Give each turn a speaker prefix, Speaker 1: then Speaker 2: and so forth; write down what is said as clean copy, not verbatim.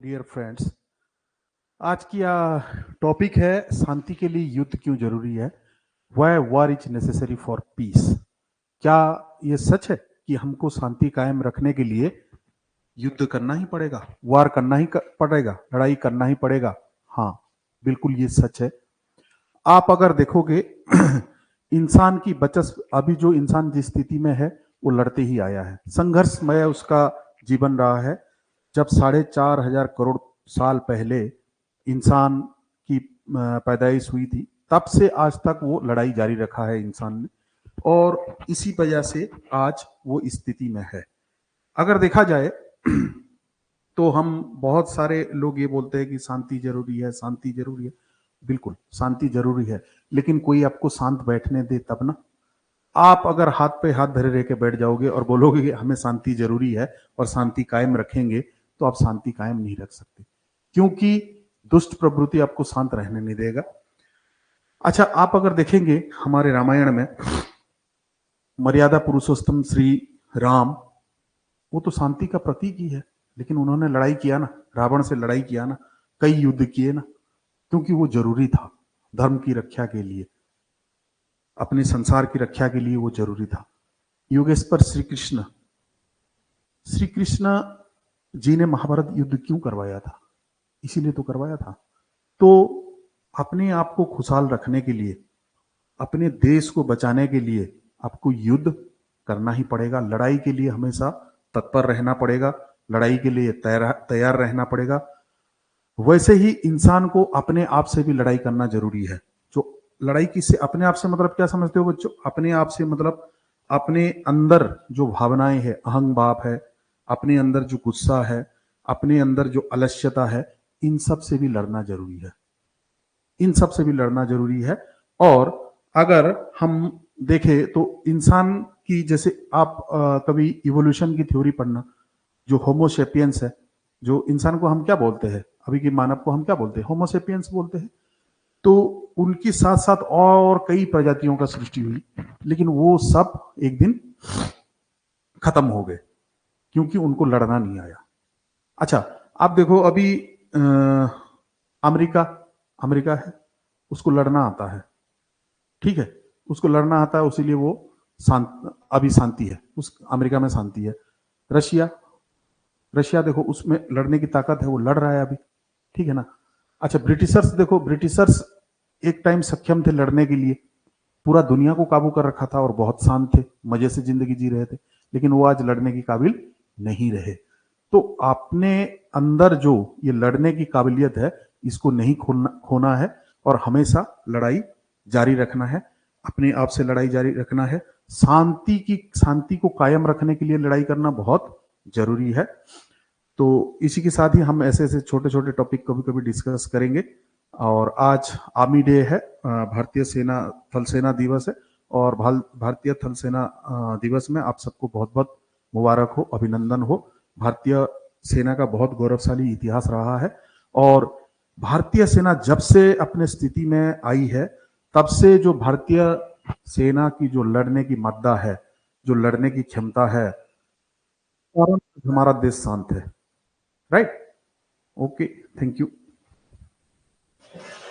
Speaker 1: Dear friends, आज की topic है शांति के लिए युद्ध क्यों जरूरी है। Why war is necessary for peace. क्या ये सच है कि हमको शांति कायम रखने के लिए युद्ध करना ही पड़ेगा, वार करना ही पड़ेगा, लड़ाई करना ही पड़ेगा? हाँ, बिल्कुल ये सच है। आप अगर देखोगे इंसान की बचत, अभी जो इंसान जिस स्थिति में है वो लड़ते ही आया है, संघर्षमय उसका जीवन रहा है। जब 4,500 करोड़ साल पहले इंसान की पैदाइश हुई थी, तब से आज तक वो लड़ाई जारी रखा है इंसान ने, और इसी वजह से आज वो स्थिति में है। अगर देखा जाए तो हम बहुत सारे लोग ये बोलते हैं कि शांति जरूरी है, शांति जरूरी है। बिल्कुल शांति जरूरी है, लेकिन कोई आपको शांत बैठने दे तब ना। आप अगर हाथ पे हाथ धरे रह के बैठ जाओगे और बोलोगे कि हमें शांति जरूरी है और शांति कायम रखेंगे, तो आप शांति कायम नहीं रख सकते, क्योंकि दुष्ट प्रवृत्ति आपको शांत रहने नहीं देगा। अच्छा, आप अगर देखेंगे हमारे रामायण में मर्यादा पुरुषोत्तम श्री राम, वो तो शांति का प्रतीक ही है, लेकिन उन्होंने लड़ाई किया ना, रावण से लड़ाई किया ना, कई युद्ध किए ना, क्योंकि वो जरूरी था धर्म की रक्षा के लिए, अपने संसार की रक्षा के लिए वो जरूरी था। योगेश्वर श्री कृष्ण जी ने महाभारत युद्ध क्यों करवाया था? इसीलिए तो करवाया था। तो अपने आप को खुशहाल रखने के लिए, अपने देश को बचाने के लिए आपको युद्ध करना ही पड़ेगा। लड़ाई के लिए हमेशा तत्पर रहना पड़ेगा, लड़ाई के लिए तैयार रहना पड़ेगा। वैसे ही इंसान को अपने आप से भी लड़ाई करना जरूरी है। जो लड़ाई किससे, अपने आप से मतलब क्या समझते हो बच्चों? अपने आप से मतलब अपने अंदर जो भावनाएं है, अहंग भाव है, अपने अंदर जो गुस्सा है, अपने अंदर जो अलस्यता है, इन सब से भी लड़ना जरूरी है, इन सब से भी लड़ना जरूरी है। और अगर हम देखें तो इंसान की, जैसे आप कभी इवोल्यूशन की थ्योरी पढ़ना, जो होमोसेपियंस है, जो इंसान को हम क्या बोलते हैं, अभी के मानव को हम क्या बोलते हैं? होमोसेपियंस बोलते हैं। तो उनकी साथ साथ और कई प्रजातियों का सृष्टि हुई, लेकिन वो सब एक दिन खत्म हो गए, क्योंकि उनको लड़ना नहीं आया। अच्छा, आप देखो अभी अमेरिका अमेरिका है, उसको लड़ना आता है, ठीक है, उसको लड़ना आता है, उसीलिए वो शांत, अभी शांति है, उस अमेरिका में शांति है। रशिया रशिया देखो, उसमें लड़ने की ताकत है, वो लड़ रहा है अभी, ठीक है ना। अच्छा, ब्रिटिशर्स देखो, ब्रिटिशर्स एक टाइम सक्षम थे लड़ने के लिए, पूरा दुनिया को काबू कर रखा था और बहुत शांत थे, मजे से जिंदगी जी रहे थे, लेकिन वो आज लड़ने की काबिल नहीं रहे। तो अपने अंदर जो ये लड़ने की काबिलियत है, इसको नहीं खोना है, और हमेशा लड़ाई जारी रखना है, अपने आप से लड़ाई जारी रखना है। शांति को कायम रखने के लिए लड़ाई करना बहुत जरूरी है। तो इसी के साथ ही हम ऐसे ऐसे छोटे छोटे टॉपिक कभी कभी डिस्कस करेंगे। और आज आर्मी डे है, भारतीय सेना थल सेना दिवस है, और भारतीय थल सेना दिवस में आप सबको बहुत बहुत मुबारक हो, अभिनंदन हो। भारतीय सेना का बहुत गौरवशाली इतिहास रहा है, और भारतीय सेना जब से अपने स्थिति में आई है, तब से जो भारतीय सेना की जो लड़ने की मद्दा है, जो लड़ने की क्षमता है, और हमारा देश शांत है। राइट? Okay, thank you.